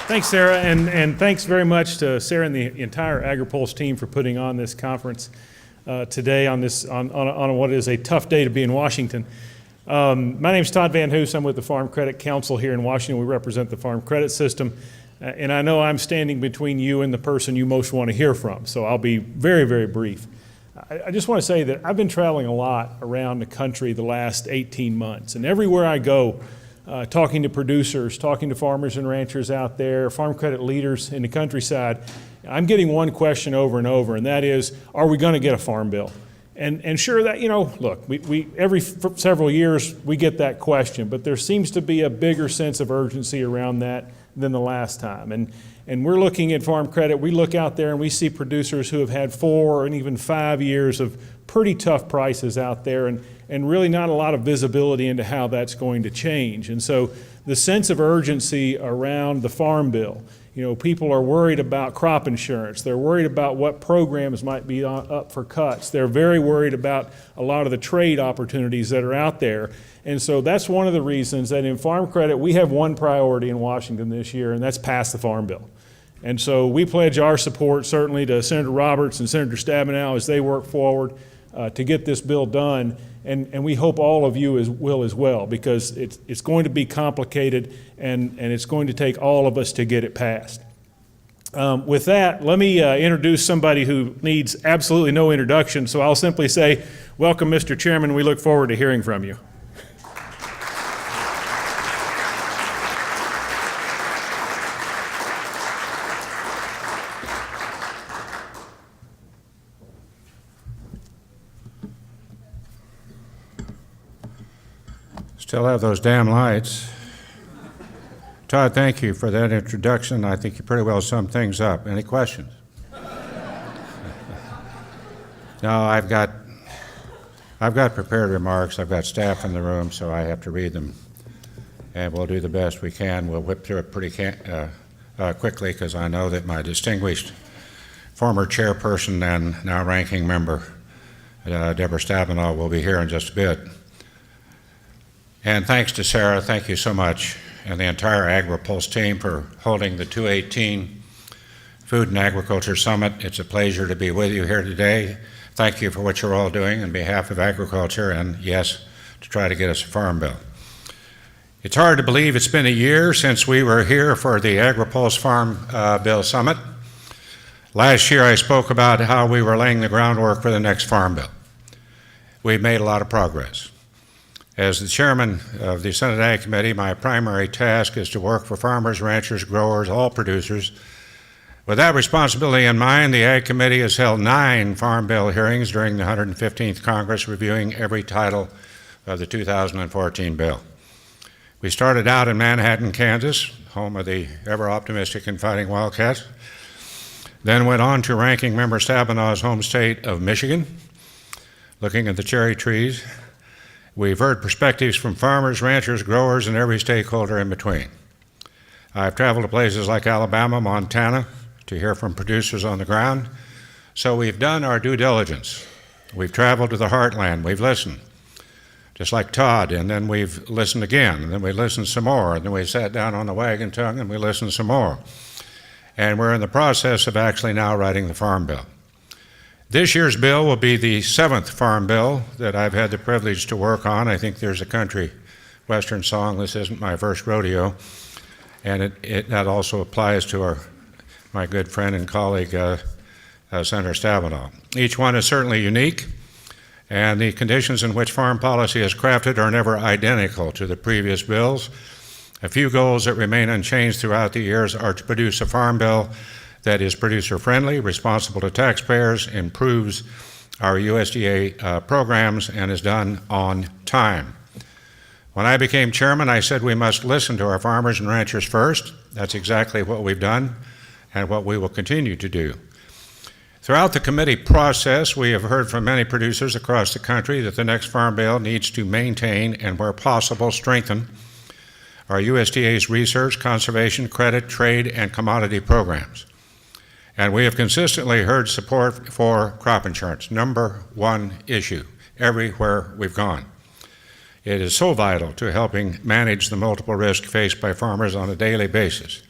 Thanks, Sarah, and thanks very much to Sarah and the entire Agri-Pulse team for putting on this conference today on what is a tough day to be in Washington. My name is Todd Van Hoos. I'm with the Farm Credit Council here in Washington. We represent the farm credit system, and I know I'm standing between you and the person you most want to hear from, so I'll be very, very brief. I just want to say that I've been traveling a lot around the country the last 18 months, and everywhere I go, talking to producers, talking to farmers and ranchers out there, farm credit leaders in the countryside, I'm getting one question over and over, and that is, are we going to get a farm bill? And sure, that, look, we every several years we get that question, but there seems to be a bigger sense of urgency around that than the last time. And we're looking at farm credit. We look out there and we see producers who have had 4 and even 5 years of pretty tough prices out there, and really not a lot of visibility into how that's going to change. And so the sense of urgency around the farm bill, people are worried about crop insurance. They're worried about what programs might be up for cuts. They're very worried about a lot of the trade opportunities that are out there. And so that's one of the reasons that in farm credit, we have one priority in Washington this year, and that's pass the farm bill. And so we pledge our support certainly to Senator Roberts and Senator Stabenow as they work forward to get this bill done. And we hope all of you will as well, because it's going to be complicated and it's going to take all of us to get it passed. With that, let me introduce somebody who needs absolutely no introduction. So I'll simply say, welcome, Mr. Chairman. We look forward to hearing from you. Still have those damn lights. Todd, thank you for that introduction. I think you pretty well summed things up. Any questions? No, I've got prepared remarks. I've got staff in the room, so I have to read them, and we'll do the best we can. We'll whip through it pretty quickly, because I know that my distinguished former chairperson and now ranking member, Deborah Stabenow, will be here in just a bit. And thanks to Sarah, thank you so much, and the entire Agri-Pulse team for holding the 2018 Food and Agriculture Summit. It's a pleasure to be with you here today. Thank you for what you're all doing on behalf of agriculture, and yes, to try to get us a farm bill. It's hard to believe it's been a year since we were here for the Agri-Pulse Farm Bill Summit. Last year I spoke about how we were laying the groundwork for the next farm bill. We've made a lot of progress. As the chairman of the Senate Ag Committee, my primary task is to work for farmers, ranchers, growers, all producers. With that responsibility in mind, the Ag Committee has held 9 Farm Bill hearings during the 115th Congress, reviewing every title of the 2014 bill. We started out in Manhattan, Kansas, home of the ever-optimistic and fighting Wildcats, then went on to Ranking Member Stabenow's home state of Michigan, looking at the cherry trees. We've heard perspectives from farmers, ranchers, growers, and every stakeholder in between. I've traveled to places like Alabama, Montana, to hear from producers on the ground. So we've done our due diligence. We've traveled to the heartland, we've listened, just like Todd, and then we've listened again, and then we listened some more, and then we sat down on the wagon tongue and we listened some more. And we're in the process of actually now writing the Farm Bill. This year's bill will be the 7th Farm Bill that I've had the privilege to work on. I think there's a country western song, "This Isn't My First Rodeo," and that also applies to my good friend and colleague, Senator Stabenow. Each one is certainly unique, and the conditions in which farm policy is crafted are never identical to the previous bills. A few goals that remain unchanged throughout the years are to produce a farm bill that is producer-friendly, responsible to taxpayers, improves our USDA programs, and is done on time. When I became chairman, I said we must listen to our farmers and ranchers first. That's exactly what we've done and what we will continue to do. Throughout the committee process, we have heard from many producers across the country that the next farm bill needs to maintain and, where possible, strengthen our USDA's research, conservation, credit, trade, and commodity programs. And we have consistently heard support for crop insurance, #1 issue, everywhere we've gone. It is so vital to helping manage the multiple risks faced by farmers on a daily basis.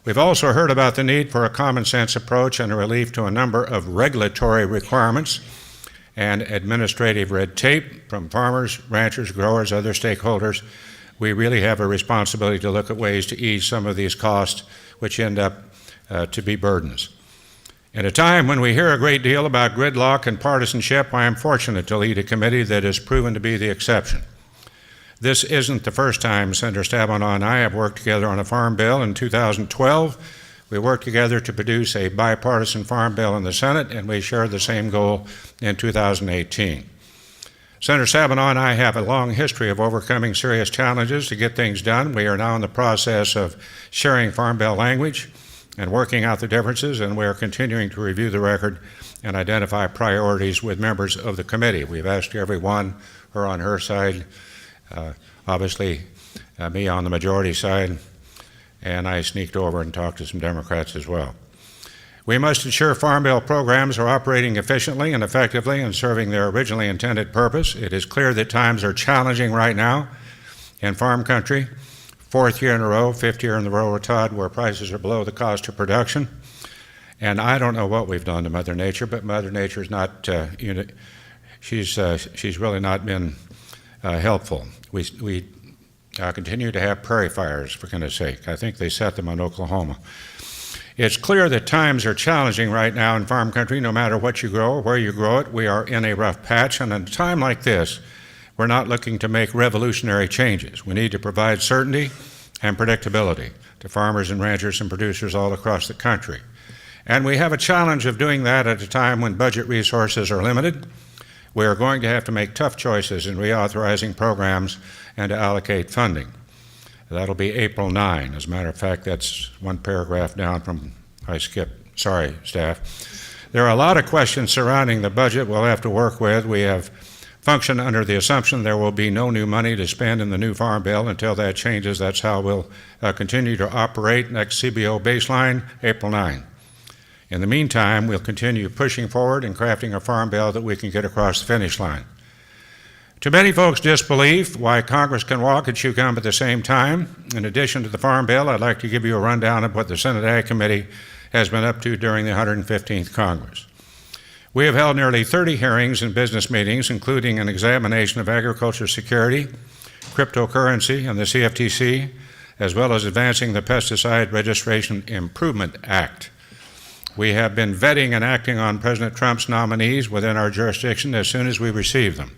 We've also heard about the need for a common sense approach and a relief to a number of regulatory requirements and administrative red tape from farmers, ranchers, growers, other stakeholders. We really have a responsibility to look at ways to ease some of these costs, which end up to be burdens. At a time when we hear a great deal about gridlock and partisanship, I am fortunate to lead a committee that has proven to be the exception. This isn't the first time Senator Stabenow and I have worked together on a farm bill. In 2012, we worked together to produce a bipartisan farm bill in the Senate, and we shared the same goal in 2018. Senator Stabenow and I have a long history of overcoming serious challenges to get things done. We are now in the process of sharing farm bill language and working out the differences, and we are continuing to review the record and identify priorities with members of the committee. We've asked everyone, her on her side, obviously me on the majority side, and I sneaked over and talked to some Democrats as well. We must ensure Farm Bill programs are operating efficiently and effectively and serving their originally intended purpose. It is clear that times are challenging right now in farm country. Fourth year in a row, fifth year in a row, Todd, where prices are below the cost of production. And I don't know what we've done to Mother Nature, but Mother Nature's not, she's really not been helpful. We continue to have prairie fires, for goodness sake. I think they set them in Oklahoma. It's clear that times are challenging right now in farm country, no matter what you grow or where you grow it. We are in a rough patch, and at a time like this, we're not looking to make revolutionary changes. We need to provide certainty and predictability to farmers and ranchers and producers all across the country. And we have a challenge of doing that at a time when budget resources are limited. We are going to have to make tough choices in reauthorizing programs and to allocate funding. That'll be April 9. As a matter of fact, that's one paragraph down from, I skipped, sorry, staff. There are a lot of questions surrounding the budget we'll have to work with. We have functioned under the assumption there will be no new money to spend in the new farm bill. Until that changes, that's how we'll continue to operate. Next CBO baseline, April 9. In the meantime, we'll continue pushing forward and crafting a farm bill that we can get across the finish line. To many folks' disbelief, why Congress can walk and chew gum at the same time. In addition to the Farm Bill, I'd like to give you a rundown of what the Senate Ag Committee has been up to during the 115th Congress. We have held nearly 30 hearings and business meetings, including an examination of agriculture security, cryptocurrency, and the CFTC, as well as advancing the Pesticide Registration Improvement Act. We have been vetting and acting on President Trump's nominees within our jurisdiction as soon as we receive them.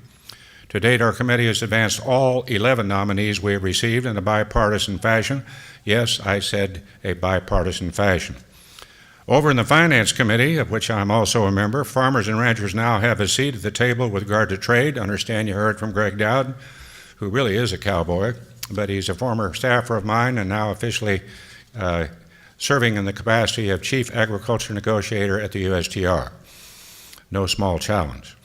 To date, our committee has advanced all 11 nominees we have received in a bipartisan fashion. Yes, I said a bipartisan fashion. Over in the Finance Committee, of which I'm also a member, farmers and ranchers now have a seat at the table with regard to trade. I understand you heard from Greg Dowd, who really is a cowboy, but he's a former staffer of mine and now officially serving in the capacity of Chief Agriculture Negotiator at the USTR. No small challenge.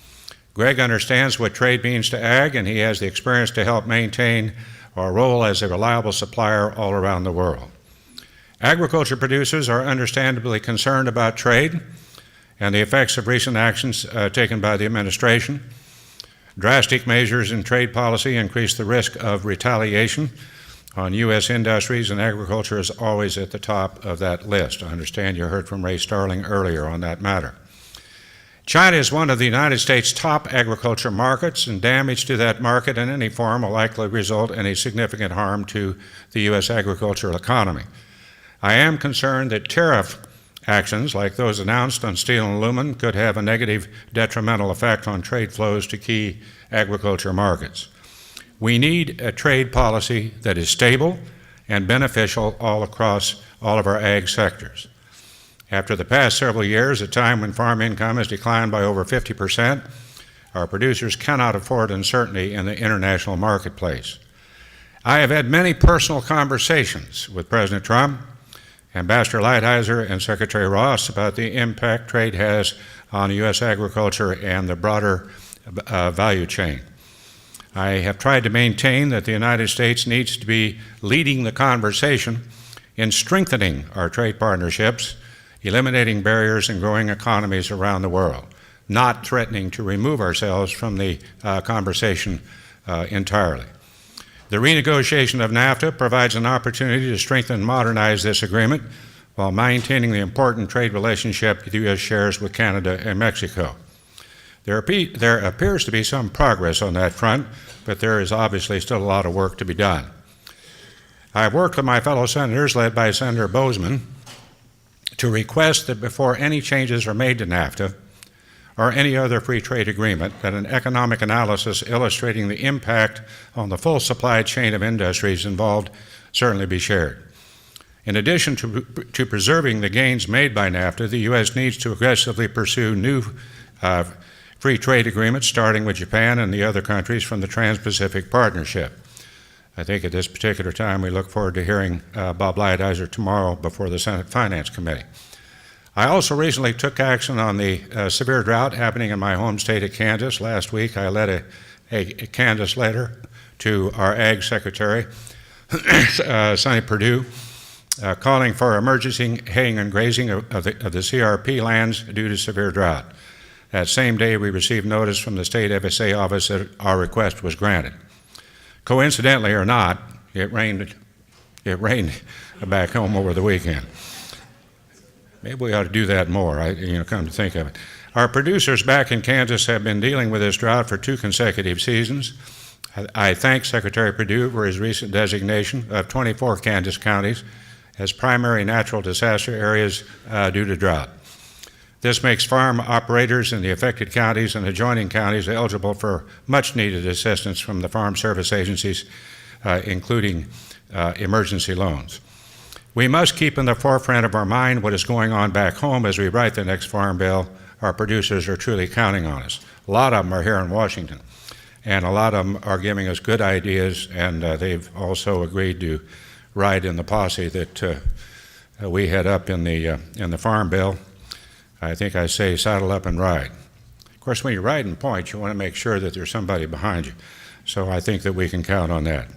Greg understands what trade means to ag, and he has the experience to help maintain our role as a reliable supplier all around the world. Agriculture producers are understandably concerned about trade and the effects of recent actions taken by the administration. Drastic measures in trade policy increase the risk of retaliation on U.S. industries, and agriculture is always at the top of that list. I understand you heard from Ray Starling earlier on that matter. China is one of the United States' top agriculture markets, and damage to that market in any form will likely result in a significant harm to the U.S. agricultural economy. I am concerned that tariff actions like those announced on steel and aluminum could have a negative detrimental effect on trade flows to key agriculture markets. We need a trade policy that is stable and beneficial all across all of our ag sectors. After the past several years, a time when farm income has declined by over 50%, our producers cannot afford uncertainty in the international marketplace. I have had many personal conversations with President Trump, Ambassador Lighthizer, and Secretary Ross about the impact trade has on U.S. agriculture and the broader value chain. I have tried to maintain that the United States needs to be leading the conversation in strengthening our trade partnerships, eliminating barriers and growing economies around the world, not threatening to remove ourselves from the conversation entirely. The renegotiation of NAFTA provides an opportunity to strengthen and modernize this agreement while maintaining the important trade relationship the U.S. shares with Canada and Mexico. There appears to be some progress on that front, but there is obviously still a lot of work to be done. I have worked with my fellow senators, led by Senator Bozeman, to request that before any changes are made to NAFTA or any other free trade agreement, that an economic analysis illustrating the impact on the full supply chain of industries involved certainly be shared. In addition to preserving the gains made by NAFTA, the U.S. needs to aggressively pursue new free trade agreements, starting with Japan and the other countries from the Trans-Pacific Partnership. I think at this particular time we look forward to hearing Bob Lighthizer tomorrow before the Senate Finance Committee. I also recently took action on the severe drought happening in my home state of Kansas. Last week I led a Kansas letter to our Ag Secretary, Sonny Perdue, calling for emergency haying and grazing of the CRP lands due to severe drought. That same day we received notice from the state FSA office that our request was granted. Coincidentally or not, it rained back home over the weekend. Maybe we ought to do that more, come to think of it. Our producers back in Kansas have been dealing with this drought for 2 consecutive seasons. I thank Secretary Perdue for his recent designation of 24 Kansas counties as primary natural disaster areas due to drought. This makes farm operators in the affected counties and adjoining counties eligible for much-needed assistance from the farm service agencies, including emergency loans. We must keep in the forefront of our mind what is going on back home as we write the next farm bill. Our producers are truly counting on us. A lot of them are here in Washington, and a lot of them are giving us good ideas, and they've also agreed to ride in the posse that we had up in the farm bill. I think I say saddle up and ride. Of course, when you're riding points, you want to make sure that there's somebody behind you. So I think that we can count on that.